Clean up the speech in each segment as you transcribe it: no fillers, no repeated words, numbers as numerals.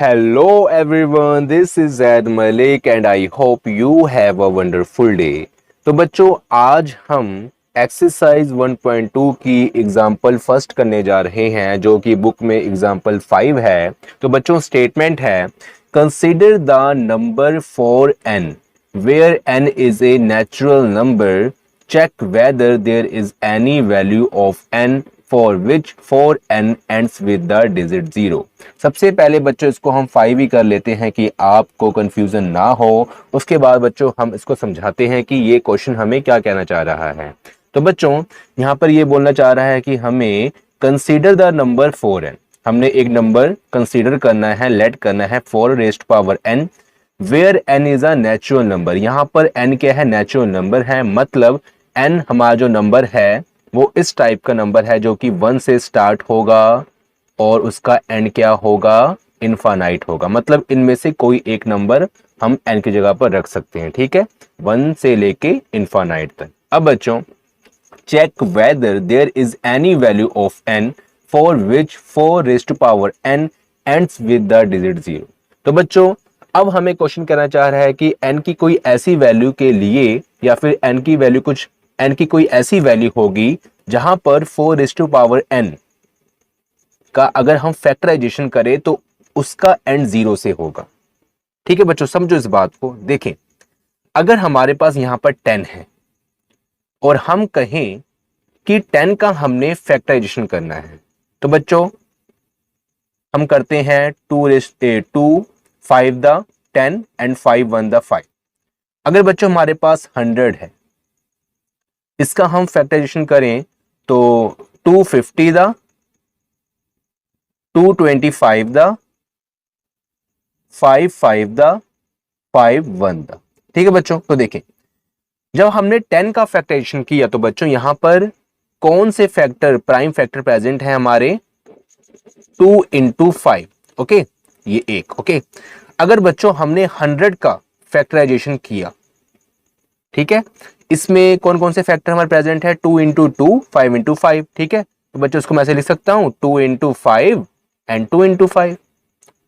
Hello everyone, this is Zaid Malik and I hope you have a wonderful day. तो बच्चों आज हम exercise 1.2 की एग्जाम्पल फर्स्ट करने जा रहे हैं जो कि बुक में एग्जाम्पल 5 है। तो बच्चों स्टेटमेंट है consider the number for n where n is a natural number, check whether there is any value of n for which for n ends with the digit 0। सबसे पहले बच्चों इसको हम 5 ही कर लेते हैं कि आपको कंफ्यूजन ना हो। उसके बाद बच्चों हम इसको समझाते हैं कि ये क्वेश्चन हमें क्या कहना चाह रहा है। तो बच्चों यहाँ पर ये बोलना चाह रहा है कि हमें कंसीडर द नंबर 4n, हमने एक नंबर कंसीडर करना है, लेट करना है 4 raised power n where n is a natural number. यहाँ पर n क्या है? नेचुरल नंबर है, मतलब n हमारा जो नंबर है वो इस टाइप का नंबर है जो कि 1 से स्टार्ट होगा और उसका एंड क्या होगा? इनफाइनाइट होगा। मतलब इनमें से कोई एक नंबर हम n की जगह पर रख सकते हैं, ठीक है, 1 से लेके इनफाइनाइट तक। अब बच्चों check whether there is any value of n for which 4 raised to power n ends with the digit 0। तो बच्चों अब हमें क्वेश्चन करना चाह रहा है कि n की कोई ऐसी वैल्यू के लिए या फिर n की वैल्यू कुछ n की कोई ऐसी वैल्यू होगी जहां पर 4 रेज्ड टू पावर n का अगर हम फैक्टराइजेशन करें तो उसका एंड 0 से होगा। ठीक है बच्चों, समझो इस बात को। देखें, अगर हमारे पास यहां पर 10 है और हम कहें कि 10 का हमने फैक्टराइजेशन करना है, तो बच्चों हम करते हैं 2 5 द 10 एंड 5 1 द 5। अगर बच्चों हमारे पास 100 है, इसका हम फैक्टराइजेशन करें तो 250 द 225 द 5 5 द 5 1 द। ठीक है बच्चों, तो देखें जब हमने 10 का फैक्टराइजेशन किया तो बच्चों यहां पर कौन से फैक्टर प्राइम फैक्टर प्रेजेंट है हमारे? 2 इंटू 5, ओके, ये एक, ओके। अगर बच्चों हमने 100 का फैक्टराइजेशन किया, ठीक है, इसमें कौन कौन से फैक्टर हमारे प्रेजेंट है? 2 इंटू 2 5 इंटू 5, ठीक है। तो बच्चों इसको मैं ऐसे लिख सकता हूं 2 इंटू 5 एंड 2 इंटू 5,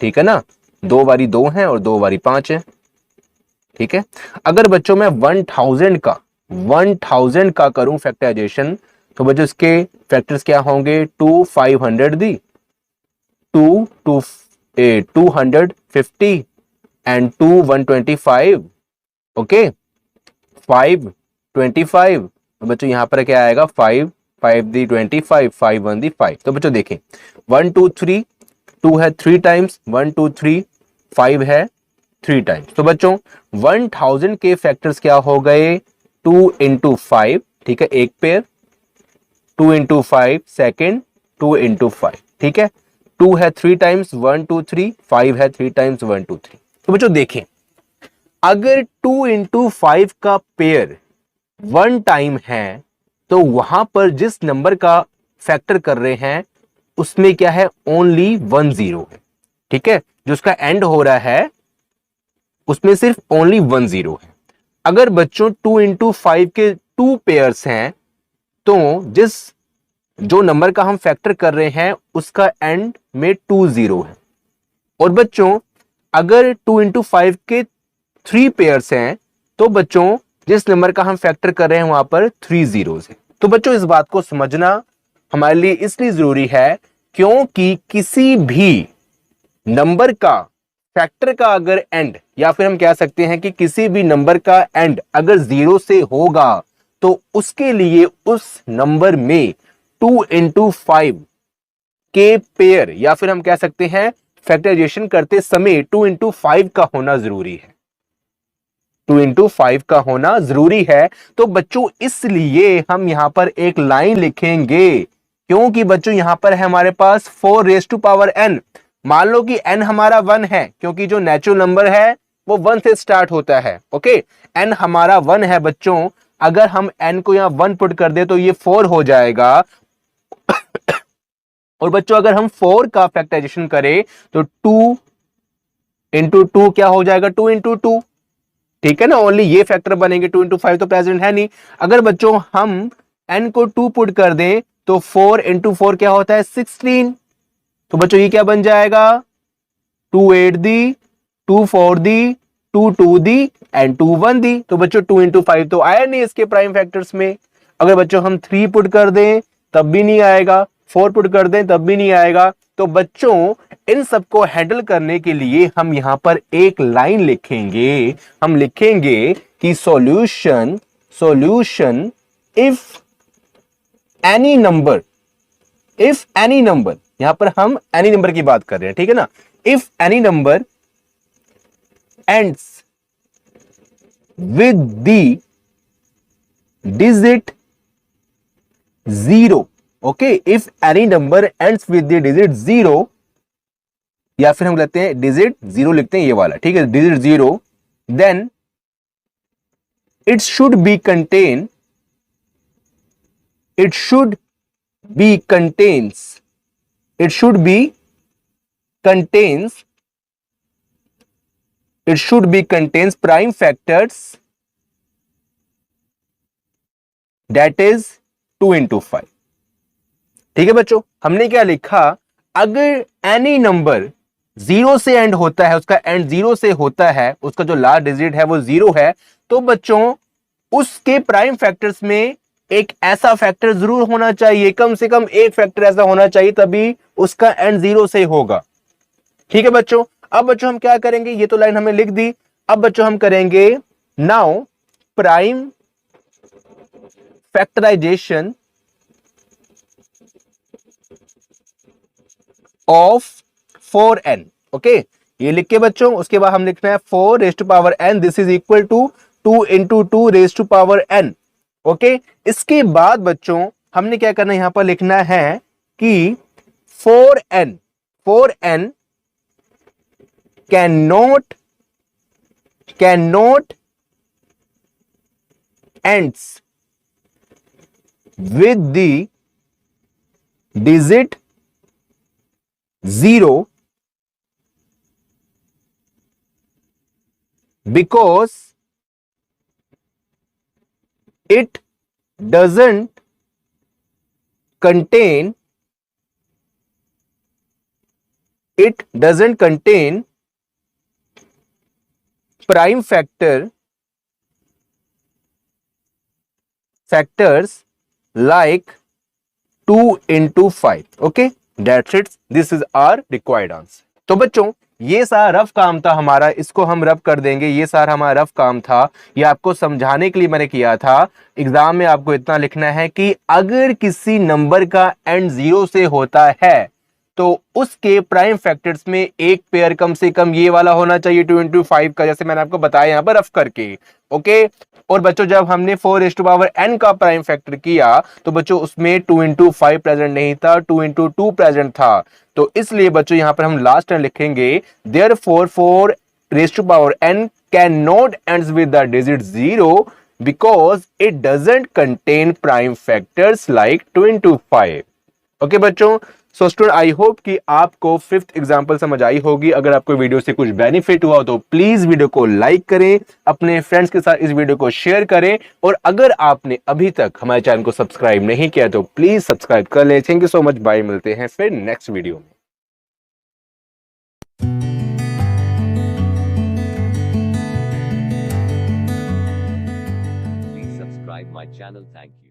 ठीक है ना, 2 बारी 2 है और 2 बारी 5 है, ठीक है। अगर बच्चों मैं 1000 का करूं फैक्टराइजेशन तो बच्चों इसके फैक्टर्स क्या होंगे? 2 500 दी 2 250 एंड 2 125, ओके, 5 25। तो बच्चों यहां पर क्या आएगा? 5 5 दी 25 5 1 दी 5। तो बच्चों देखें 1 2 3 2 है 3 टाइम्स, 1 2 3 5 है 3 टाइम्स। तो बच्चों 1000 के फैक्टर्स क्या हो गए? 2 इंटू 5, ठीक है, एक पेयर, 2 इंटू 5 सेकेंड, 2 इंटू 5, ठीक है। 2 है 3 टाइम्स, 1 2 3, 5 है 3 टाइम्स, 1 2 3। तो बच्चों देखें अगर 2 इंटू 5 का पेयर 1 टाइम है तो वहां पर जिस नंबर का फैक्टर कर रहे हैं उसमें क्या है? ओनली 1 0 है, ठीक है। जो उसका एंड हो रहा है उसमें सिर्फ ओनली 1 0 है। अगर बच्चों 2 इंटू 5 के 2 पेयर्स हैं तो जो नंबर का हम फैक्टर कर रहे हैं उसका एंड में 2 0 है। और बच्चों अगर 2 इंटू 5 के 3 पेयर्स हैं तो बच्चों जिस नंबर का हम फैक्टर कर रहे हैं वहां पर 3 जीरोस है। तो बच्चों इस बात को समझना हमारे लिए इसलिए जरूरी है क्योंकि किसी भी नंबर का फैक्टर का अगर एंड, या फिर हम कह सकते हैं कि किसी भी नंबर का एंड अगर 0 से होगा तो उसके लिए उस नंबर में 2 इंटू 5 के पेयर, या फिर हम कह सकते हैं फैक्टराइजेशन करते समय 2 इंटू 5 का होना जरूरी है, 2 इंटू 5 का होना जरूरी है। तो बच्चों इसलिए हम यहां पर एक लाइन लिखेंगे क्योंकि बच्चों यहां पर है हमारे पास 4 रेज्ड टू पावर n। मान लो कि n हमारा 1 है क्योंकि जो नेचुरल नंबर है वो 1 से स्टार्ट होता है, ओके। n हमारा 1 है बच्चों, अगर हम n को यहां 1 पुट कर दे तो ये 4 हो जाएगा। और बच्चों अगर हम 4 का फैक्टराइजेशन करें तो 2 इंटू 2 क्या हो जाएगा? 2 इंटू 2, ठीक है ना, ओनली ये फैक्टर बनेंगे, 2 इंटू 5 तो प्रेजेंट है नहीं। अगर बच्चों हम n को 2 पुट कर दें तो 4 इंटू 4 क्या होता है? 16। तो बच्चों ये क्या बन जाएगा? 2 8 दी, 2 4 दी, 2 2 दी एंड 2 1 दी। तो बच्चों 2 इंटू 5 तो आया नहीं इसके प्राइम फैक्टर्स में। अगर बच्चों हम 3 पुट कर दें तब भी नहीं आएगा, 4 पुट कर दें तब भी नहीं आएगा। तो बच्चों इन सबको हैंडल करने के लिए हम यहां पर एक लाइन लिखेंगे। हम लिखेंगे कि solution solution if any number, if any number, यहां पर हम एनी नंबर की बात कर रहे हैं, ठीक है ना। If any number ends with the digit 0, okay, if any number ends with the digit 0, या फिर हम लेते हैं डिजिट 0 लिखते हैं ये वाला, ठीक है, digit 0, then it should be contain, it should be contains, it should be contains, it should be contains prime factors that is 2 into 5। ठीक है बच्चों, हमने क्या लिखा, अगर एनी नंबर 0 से एंड होता है, उसका एंड 0 से होता है, उसका जो लास्ट डिजिट है वो 0 है, तो बच्चों उसके प्राइम फैक्टर्स में एक ऐसा फैक्टर जरूर होना चाहिए, कम से कम एक फैक्टर ऐसा होना चाहिए, तभी उसका एंड 0 से होगा। ठीक है बच्चों, अब बच्चों हम क्या करेंगे, ये तो लाइन हमने लिख दी। अब बच्चों हम करेंगे now prime factorization of 4n, okay, ये लिख के बच्चों उसके बाद हम लिखना है 4 raise to power n, this is equal to 2 into 2 raise to power n, okay. इसके बाद बच्चों हमने क्या करना है, यहां पर लिखना है कि 4n cannot ends with the digit 0 because it doesn't contain prime factors like 2 into 5, okay, that's it, this is our required answer। तो बच्चों ये सारा रफ काम था हमारा, इसको हम रफ कर देंगे, ये सारा हमारा रफ काम था, ये आपको समझाने के लिए मैंने किया था। एग्जाम में आपको इतना लिखना है कि अगर किसी नंबर का एंड 0 से होता है तो उसके प्राइम फैक्टर्स में एक पेयर कम से कम ये वाला होना चाहिए 2 into 5 का, जैसे मैंने आपको बताया यहां पर रफ करके, ओके। और बच्चों जब हमने 4 रेज़ टू पावर n का प्राइम फैक्टर किया तो बच्चों उसमें 2 into 5 प्रेजेंट नहीं था, 2 into 2 प्रेजेंट था। तो इसलिए बच्चों यहां पर हम लास्ट टाइम लिखेंगे therefore 4 raise to power n cannot ends with the digit 0 because it doesn't contain prime factors like 2 into 5, okay बच्चों। सो स्टूडेंट आई होप कि आपको फिफ्थ एग्जांपल समझ आई होगी। अगर आपको वीडियो से कुछ बेनिफिट हुआ तो प्लीज वीडियो को लाइक करें, अपने फ्रेंड्स के साथ इस वीडियो को शेयर करें, और अगर आपने अभी तक हमारे चैनल को सब्सक्राइब नहीं किया तो प्लीज सब्सक्राइब कर लें। Thank you so much, bye, मिलते हैं फिर नेक्स्ट वीडियो में। Please subscribe my channel. Thank you.